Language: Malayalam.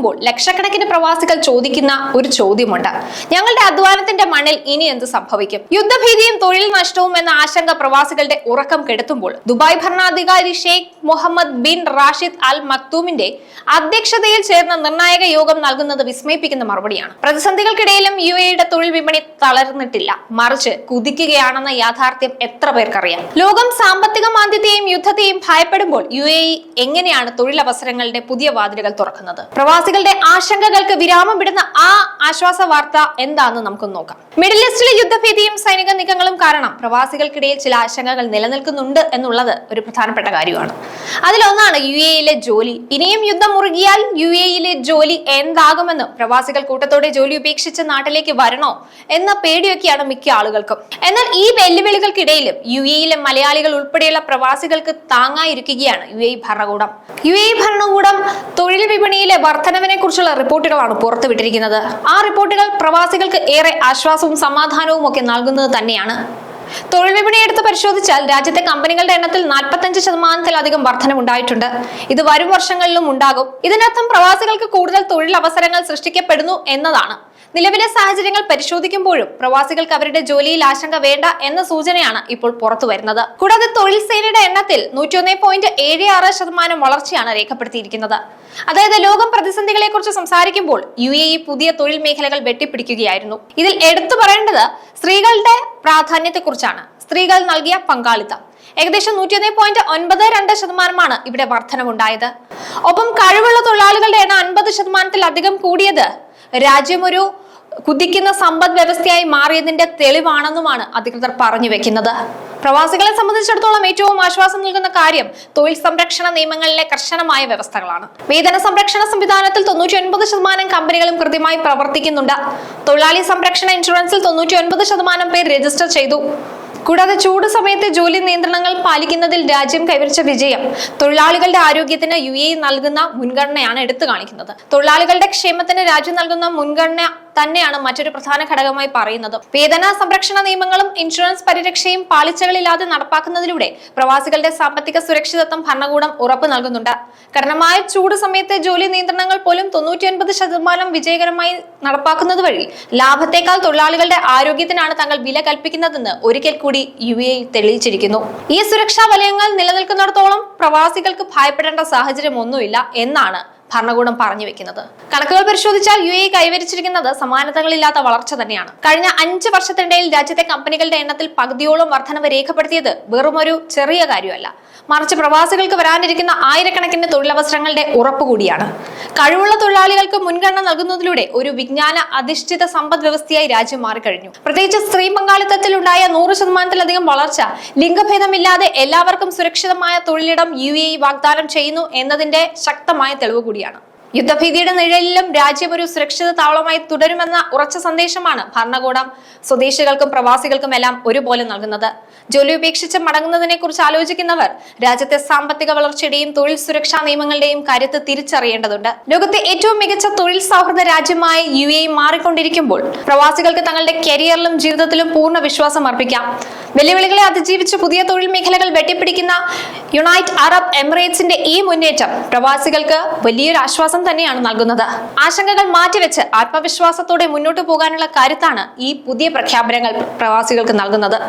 നോക്കുമ്പോൾ ലക്ഷക്കണക്കിന് പ്രവാസികൾ ചോദിക്കുന്ന ഒരു ചോദ്യമുണ്ട്. ഞങ്ങളുടെ അധ്വാനത്തിന്റെ മണ്ണിൽ ഇനി എന്ത് സംഭവിക്കും? യുദ്ധഭീതിയും തൊഴിൽ നഷ്ടവും എന്ന ആശങ്ക പ്രവാസികളുടെ ഉറക്കം കെടുത്തുമ്പോൾ ദുബായ് ഭരണാധികാരി ഷെയ്ഖ് മുഹമ്മദ് ബിൻ റാഷിദ് അൽ മക്തൂമിന്റെ അധ്യക്ഷതയിൽ ചേർന്ന നിർണായക യോഗം നൽകുന്നത് വിസ്മയിപ്പിക്കുന്ന മറുപടിയാണ്. പ്രതിസന്ധികൾക്കിടയിലും UAE-യുടെ തൊഴിൽ വിപണി തളർന്നിട്ടില്ല, മറിച്ച് കുതിക്കുകയാണെന്ന യാഥാർത്ഥ്യം എത്ര പേർക്കറിയാം? ലോകം സാമ്പത്തിക മാന്ദ്യത്തെയും യുദ്ധത്തെയും ഭയപ്പെടുമ്പോൾ UAE എങ്ങനെയാണ് തൊഴിലവസരങ്ങളുടെ പുതിയ വാതിലുകൾ തുറക്കുന്നത്? പ്രവാസികളുടെ ആശങ്കകൾക്ക് വിരാമം വിടുന്ന ആ ആശ്വാസ വാർത്ത എന്താണെന്ന് നമുക്ക് നോക്കാം. മിഡിൽ ഈസ്റ്റിലെ യുദ്ധഭീതിയും സൈനിക നീക്കങ്ങളും കാരണം പ്രവാസികൾക്കിടയിൽ ചില ആശങ്കകൾ നിലനിൽക്കുന്നുണ്ട് എന്നുള്ളത് ഒരു പ്രധാനപ്പെട്ട കാര്യമാണ്. അതിലൊന്നാണ് UAE-ലെ ജോലി. ഇനിയും യുദ്ധം മുറുകിയാൽ UAE-ലെ ജോലി എന്താകുമെന്ന് പ്രവാസികൾ കൂട്ടത്തോടെ ജോലി ഉപേക്ഷിച്ച് നാട്ടിലേക്ക് വരണോ എന്ന പേടിയൊക്കെയാണ് മിക്ക ആളുകൾക്കും. എന്നാൽ ഈ വെല്ലുവിളികൾക്കിടയിലും UAE-ലെ മലയാളികൾ ഉൾപ്പെടെയുള്ള പ്രവാസികൾക്ക് താങ്ങായിരിക്കുകയാണ് UAE ഭരണകൂടം. UAE ഭരണകൂടം തൊഴിൽ വിപണിയിലെ വർധനവിനെ കുറിച്ചുള്ള റിപ്പോർട്ടുകളാണ് പുറത്തുവിട്ടിരിക്കുന്നത്. ആ റിപ്പോർട്ടുകൾ പ്രവാസികൾക്ക് ഏറെ ആശ്വാസവും സമാധാനവും ഒക്കെ നൽകുന്നത് തന്നെയാണ്. തൊഴിൽ വിപണി എടുത്ത് പരിശോധിച്ചാൽ രാജ്യത്തെ കമ്പനികളുടെ എണ്ണത്തിൽ 45% വർധനവുണ്ടായിട്ടുണ്ട്. ഇത് വരും വർഷങ്ങളിലും ഉണ്ടാകും. ഇതിനർത്ഥം പ്രവാസികൾക്ക് കൂടുതൽ തൊഴിൽ അവസരങ്ങൾ സൃഷ്ടിക്കപ്പെടുന്നു എന്നതാണ്. നിലവിലെ സാഹചര്യങ്ങൾ പരിശോധിക്കുമ്പോഴും പ്രവാസികൾക്ക് അവരുടെ ജോലിയിൽ ആശങ്ക വേണ്ട എന്ന സൂചനയാണ് ഇപ്പോൾ പുറത്തു വരുന്നത്. കൂടാതെ തൊഴിൽ സേനയുടെ എണ്ണത്തിൽ 101.76% വളർച്ചയാണ് രേഖപ്പെടുത്തിയിരിക്കുന്നത്. അതായത് ലോകം പ്രതിസന്ധികളെ കുറിച്ച് സംസാരിക്കുമ്പോൾ UAE പുതിയ തൊഴിൽ മേഖലകൾ വെട്ടിപ്പിടിക്കുകയായിരുന്നു. ഇതിൽ എടുത്തു പറയേണ്ടത് സ്ത്രീകളുടെ പ്രാധാന്യത്തെക്കുറിച്ചാണ്. സ്ത്രീകൾ നൽകിയ പങ്കാളിത്തം ഏകദേശം 101.92% ഇവിടെ വർധനമുണ്ടായത്. ഒപ്പം കഴിവുള്ള തൊഴിലാളികളുടെ എണ്ണം 50%-ലധികം കൂടിയത് രാജ്യം ഒരു കുതിക്കുന്ന സമ്പദ് വ്യവസ്ഥയായി മാറിയതിന്റെ തെളിവാണെന്നുമാണ് അധികൃതർ പറഞ്ഞു വെക്കുന്നത്. പ്രവാസികളെ സംബന്ധിച്ചിടത്തോളം ഏറ്റവും ആശ്വാസം നൽകുന്ന കാര്യം തൊഴിൽ സംരക്ഷണ നിയമങ്ങളിലെ കർശനമായ വ്യവസ്ഥകളാണ്. വേതന സംരക്ഷണ സംവിധാനത്തിൽ 99% കമ്പനികളും കൃത്യമായി പ്രവർത്തിക്കുന്നുണ്ട്. തൊഴിലാളി സംരക്ഷണ ഇൻഷുറൻസിൽ 99% പേർ രജിസ്റ്റർ ചെയ്തു. കൂടാതെ ചൂട് സമയത്ത് ജോലി നിയന്ത്രണങ്ങൾ പാലിക്കുന്നതിൽ രാജ്യം കൈവരിച്ച വിജയം തൊഴിലാളികളുടെ ആരോഗ്യത്തിന് UAE നൽകുന്ന മുൻഗണനയാണ് എടുത്തു കാണിക്കുന്നത്. തൊഴിലാളികളുടെ ക്ഷേമത്തിന് രാജ്യം നൽകുന്ന മുൻഗണന തന്നെയാണ് മറ്റൊരു പ്രധാന ഘടകമായി പറയുന്നത്. വേതന സംരക്ഷണ നിയമങ്ങളും ഇൻഷുറൻസ് പരിരക്ഷയും പാളിച്ചകളില്ലാതെ നടപ്പാക്കുന്നതിലൂടെ പ്രവാസികളുടെ സാമ്പത്തിക സുരക്ഷിതത്വം ഭരണകൂടം ഉറപ്പ് നൽകുന്നുണ്ട്. കഠിനമായ ചൂട് സമയത്തെ ജോലി നിയന്ത്രണങ്ങൾ പോലും 99% വിജയകരമായി നടപ്പാക്കുന്നത് വഴി ലാഭത്തെക്കാൾ തൊഴിലാളികളുടെ ആരോഗ്യത്തിനാണ് തങ്ങൾ വില കൽപ്പിക്കുന്നതെന്ന് ഒരിക്കൽ കൂടി UAE തെളിയിച്ചിരിക്കുന്നു. ഈ സുരക്ഷാ വലയങ്ങൾ നിലനിൽക്കുന്നിടത്തോളം പ്രവാസികൾക്ക് ഭയപ്പെടേണ്ട സാഹചര്യം ഒന്നുമില്ല എന്നാണ് ഭരണകൂടം പറഞ്ഞു വെക്കുന്നത്. കണക്കുകൾ പരിശോധിച്ചാൽ UAE കൈവരിച്ചിരിക്കുന്നത് സമാനതകളില്ലാത്ത വളർച്ച തന്നെയാണ്. കഴിഞ്ഞ 5 വർഷത്തിനിടയിൽ രാജ്യത്തെ കമ്പനികളുടെ എണ്ണത്തിൽ പകുതിയോളം വർധനവ് രേഖപ്പെടുത്തിയത് വെറുമൊരു ചെറിയ കാര്യമല്ല, മറിച്ച് പ്രവാസികൾക്ക് വരാനിരിക്കുന്ന ആയിരക്കണക്കിന് തൊഴിലവസരങ്ങളുടെ ഉറപ്പ് കൂടിയാണ്. കഴിവുള്ള തൊഴിലാളികൾക്ക് മുൻഗണന നൽകുന്നതിലൂടെ ഒരു വിജ്ഞാന അധിഷ്ഠിത സമ്പദ് വ്യവസ്ഥയായി രാജ്യം മാറിക്കഴിഞ്ഞു. പ്രത്യേകിച്ച് സ്ത്രീ പങ്കാളിത്തത്തിലുണ്ടായ 100% വളർച്ച ലിംഗഭേദമില്ലാതെ എല്ലാവർക്കും സുരക്ഷിതമായ തൊഴിലിടം UAE വാഗ്ദാനം ചെയ്യുന്നു എന്നതിന്റെ ശക്തമായ തെളിവ് കൂടിയാണ്. യുദ്ധഭീതിയുടെ നിഴലിലും രാജ്യം ഒരു സുരക്ഷിത താവളമായി തുടരുമെന്ന ഉറച്ച സന്ദേശമാണ് ഭരണകൂടം സ്വദേശികൾക്കും പ്രവാസികൾക്കും എല്ലാം ഒരുപോലെ നൽകുന്നത്. ജോലി ഉപേക്ഷിച്ച് മടങ്ങുന്നതിനെ കുറിച്ച് ആലോചിക്കുന്നവർ രാജ്യത്തെ സാമ്പത്തിക വളർച്ചയുടെയും തൊഴിൽ സുരക്ഷാ നിയമങ്ങളുടെയും കാര്യത്തിൽ തിരിച്ചറിയേണ്ടതുണ്ട്. ലോകത്തെ ഏറ്റവും മികച്ച തൊഴിൽ സൗഹൃദ രാജ്യമായി UAE മാറിക്കൊണ്ടിരിക്കുമ്പോൾ പ്രവാസികൾക്ക് തങ്ങളുടെ കരിയറിലും ജീവിതത്തിലും പൂർണ്ണ വിശ്വാസം അർപ്പിക്കാം. വെല്ലുവിളികളെ അതിജീവിച്ച് പുതിയ തൊഴിൽ മേഖലകൾ വെട്ടിപ്പിടിക്കുന്ന യുണൈറ്റഡ് അറബ് എമിറേറ്റ്സിന്റെ ഈ മുന്നേറ്റം പ്രവാസികൾക്ക് വലിയൊരു ആശ്വാസം തന്നെയാണ് നൽകുന്നത്. ആശങ്കകൾ മാറ്റിവെച്ച് ആത്മവിശ്വാസത്തോടെ മുന്നോട്ട് പോകാനുള്ള കരുത്താണ് ഈ പുതിയ പ്രഖ്യാപനങ്ങൾ പ്രവാസികൾക്ക് നൽകുന്നത്.